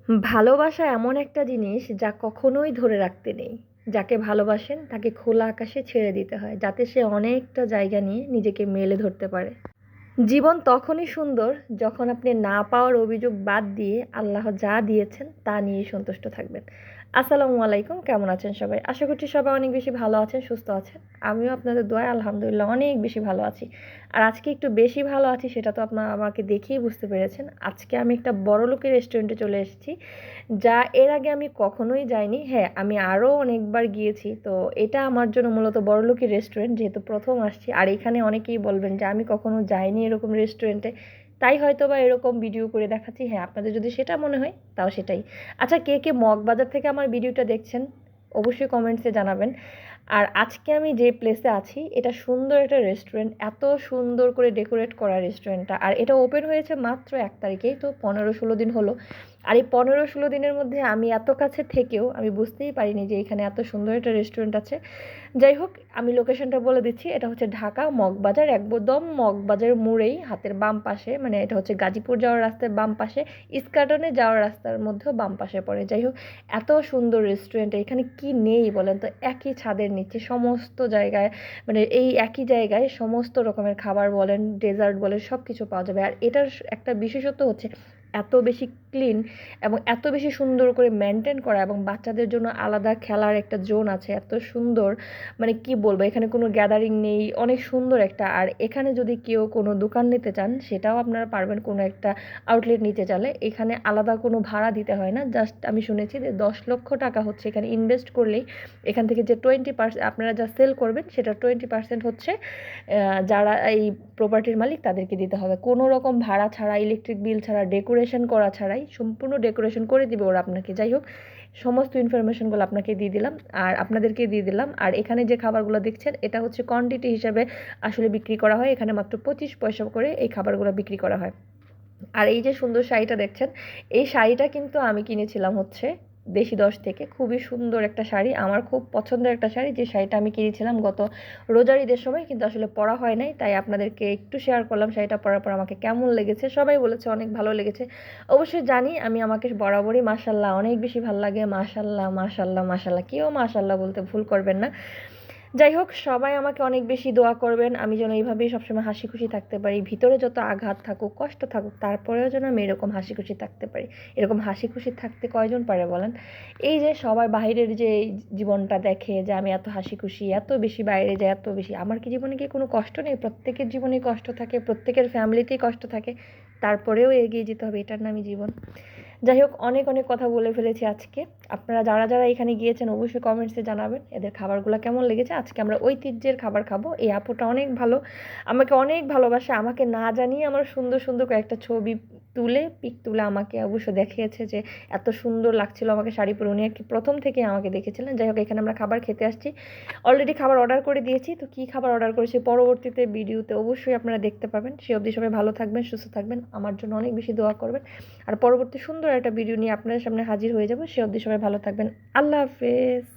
ভালোবাসা এমন একটা জিনিস যা কখনোই ধরে রাখতে নেই। যাকে ভালোবাসেন তাকে খোলা আকাশে ছেড়ে দিতে হয় যাতে সে অনেকটা জায়গা নিয়ে নিজেকে মেলে ধরতে পারে। জীবন তখনই সুন্দর যখন আপনি না পাওয়ার অভিযোগ বাদ দিয়ে আল্লাহ যা দিয়েছেন তা নিয়েই সন্তুষ্ট থাকবেন। আসসালামু আলাইকুম, কেমন আছেন সবাই? আশা করছি সবাই অনেক বেশি ভালো আছেন, সুস্থ আছেন। আমিও আপনাদের দোয়ায় আলহামদুলিল্লাহ অনেক বেশি ভালো আছি। আর আজকে একটু বেশি ভালো আছি সেটা তো আপনারা আমাকে দেখেই বুঝতে পেরেছেন। আজকে আমি একটা বড়লোকের রেস্টুরেন্টে চলে এসেছি, যা এর আগে আমি কখনোই যাইনি। হ্যাঁ, আমি আরও অনেকবার গিয়েছি। তো এটা আমার জন্য মূলত বড়লোকের রেস্টুরেন্ট, যেহেতু প্রথম আসছি। আর এখানে অনেকেই বলবেন যে আমি কখনো যাইনি এরকম রেস্টুরেন্টে, তাই হয়তো বা এরকম ভিডিও করে দেখাচ্ছি। হ্যাঁ, আপনাদের যদি সেটা মনে হয় তাও সেটাই। আচ্ছা, কে কে মগবাজার থেকে আমার ভিডিওটা দেখছেন অবশ্যই কমেন্টসে জানাবেন। আর আজকে আমি যে প্লেসে আছি এটা সুন্দর একটা রেস্টুরেন্ট, এত সুন্দর করে ডেকোরেট করা রেস্টুরেন্টটা। আর এটা ওপেন হয়েছে মাত্র 1 তারিখেই, তো 15-16 দিন হলো। আর এই 15-16 দিনের মধ্যে আমি এত কাছে থেকেও আমি বুঝতেই পারিনি যে এখানে এত সুন্দর একটা রেস্টুরেন্ট আছে। যাই হোক, আমি লোকেশনটা বলে দিচ্ছি। এটা হচ্ছে ঢাকা মগবাজার, একদম মগবাজার মোড়েই হাতের বাম পাশে, মানে এটা হচ্ছে গাজীপুর যাওয়ার রাস্তার বাম পাশে, ইস্কাটনে যাওয়ার রাস্তার মধ্যেও বাম পাশে পড়ে। যাই হোক, এত সুন্দর রেস্টুরেন্ট, এখানে কি নেই বলেন তো? একই ছাদের নিচে সমস্ত জায়গায়, মানে এই একই জায়গায় সমস্ত রকমের খাবার বলেন, ডেজার্ট বলেন, সব কিছু পাওয়া যাবে। আর এটার একটা বিশেষত্ব হচ্ছে এত বেশি ক্লিন এবং এত বেশি সুন্দর করে মেনটেন করা, এবং বাচ্চাদের জন্য আলাদা খেলার একটা জোন আছে। এত সুন্দর, মানে কি বলবো, এখানে কোনো গ্যাদারিং নেই, অনেক সুন্দর একটা। আর এখানে যদি কেউ কোনো দোকান নিতে চান সেটাও আপনারা পারবেন, কোনো একটা আউটলেট নিতে চাইলে এখানে আলাদা কোনো ভাড়া দিতে হয় না। জাস্ট আমি শুনেছি যে 10 লক্ষ টাকা হচ্ছে এখানে ইনভেস্ট করলেই এখান থেকে যে 20% আপনারা যা সেল করবেন সেটা 20% হচ্ছে যারা এই প্রপার্টির মালিক তাদেরকে দিতে হবে। কোনো রকম ভাড়া ছাড়া, ইলেকট্রিক বিল ছাড়া, ডেকোরেশন করা ছাড়াই সম্পূর্ণ ডেকোরেশন করে দিবে ওরা আপনাকে। যাই হোক, সমস্ত ইনফরমেশনগুলো আপনাকে দিয়ে দিলাম আর আপনাদেরকে দিয়ে দিলাম। আর এখানে যে খাবারগুলো দেখছেন এটা হচ্ছে কোয়ান্টিটি হিসাবে আসলে বিক্রি করা হয়। এখানে মাত্র 25 পয়সা করে এই খাবারগুলো বিক্রি করা হয়। আর এই যে সুন্দর শাড়িটা দেখছেন, এই শাড়িটা কিন্তু আমি কিনেছিলাম হচ্ছে দেশি 10 থেকে। খুবই সুন্দর একটা শাড়ি, আমার খুব পছন্দের একটা শাড়ি। যে শাড়িটা আমি কিনেছিলাম গত রোজার ঈদের সময়, কিন্তু আসলে পরা হয় নাই, তাই আপনাদেরকে একটু শেয়ার করলাম শাড়িটা পরার পর আমাকে কেমন লেগেছে। সবাই বলেছে অনেক ভালো লেগেছে। অবশ্যই জানি আমি, আমাকে বরাবরই মাশাল্লাহ অনেক বেশি ভালো লাগে। মাশাল্লাহ মাশাল্লাহ মাশাল্লাহ, কেউ মাশাল্লাহ বলতে ভুল করবেন না। যাই হোক, সবাই আমাকে অনেক বেশি দোয়া করবেন আমি যেন এইভাবেই সবসময় হাসি খুশি থাকতে পারি। ভিতরে যত আঘাত থাকুক, কষ্ট থাকুক, তারপরেও যেন আমি এরকম হাসি খুশি থাকতে পারি। এরকম হাসি খুশি থাকতে কয়জন পারে বলেন? এই যে সবাই বাহিরের যে এই জীবনটা দেখে যে আমি এত হাসি খুশি, এত বেশি বাইরে যাই, এত বেশি, আমার কি জীবনে কি কোনো কষ্ট নেই? প্রত্যেকের জীবনেই কষ্ট থাকে, প্রত্যেকের ফ্যামিলিতেই কষ্ট থাকে, তারপরেও এগিয়ে যেতে হবে, এটার নামই জীবন। যাই হোক, অনেক অনেক কথা বলে ফেলেছি আজকে। আপনারা যারা যারা এখানে গিয়েছেন অবশ্যই কমেন্টসে জানাবেন এদের খাবারগুলো কেমন লেগেছে। আজকে আমরা ঐতিহ্যের খাবার খাবো। এই আপুটা অনেক ভালো, আমাকে অনেক ভালোবাসে। আমাকে না জানিয়ে আমার সুন্দর সুন্দর কয়েকটা ছবি তুলে, পিক তুলে আমাকে অবশ্য দেখিয়েছে যে এত সুন্দর লাগছিল আমাকে শাড়ি পরে। উনি আর কি প্রথম থেকে আমাকে দেখেছিলেন। যাই হোক, এখানে আমরা খাবার খেতে আসছি। অলরেডি খাবার অর্ডার করে দিয়েছি, তো কী খাবার অর্ডার করেছি পরবর্তীতে ভিডিওতে অবশ্যই আপনারা দেখতে পাবেন। সে অবধি সবাই ভালো থাকবেন, সুস্থ থাকবেন, আমার জন্য অনেক বেশি দোয়া করবেন। আর পরবর্তী সুন্দর একটা ভিডিও নিয়ে আপনাদের সামনে হাজির হয়ে যাব। সে অবধি সবাই ভালো থাকবেন। আল্লাহ হাফেজ।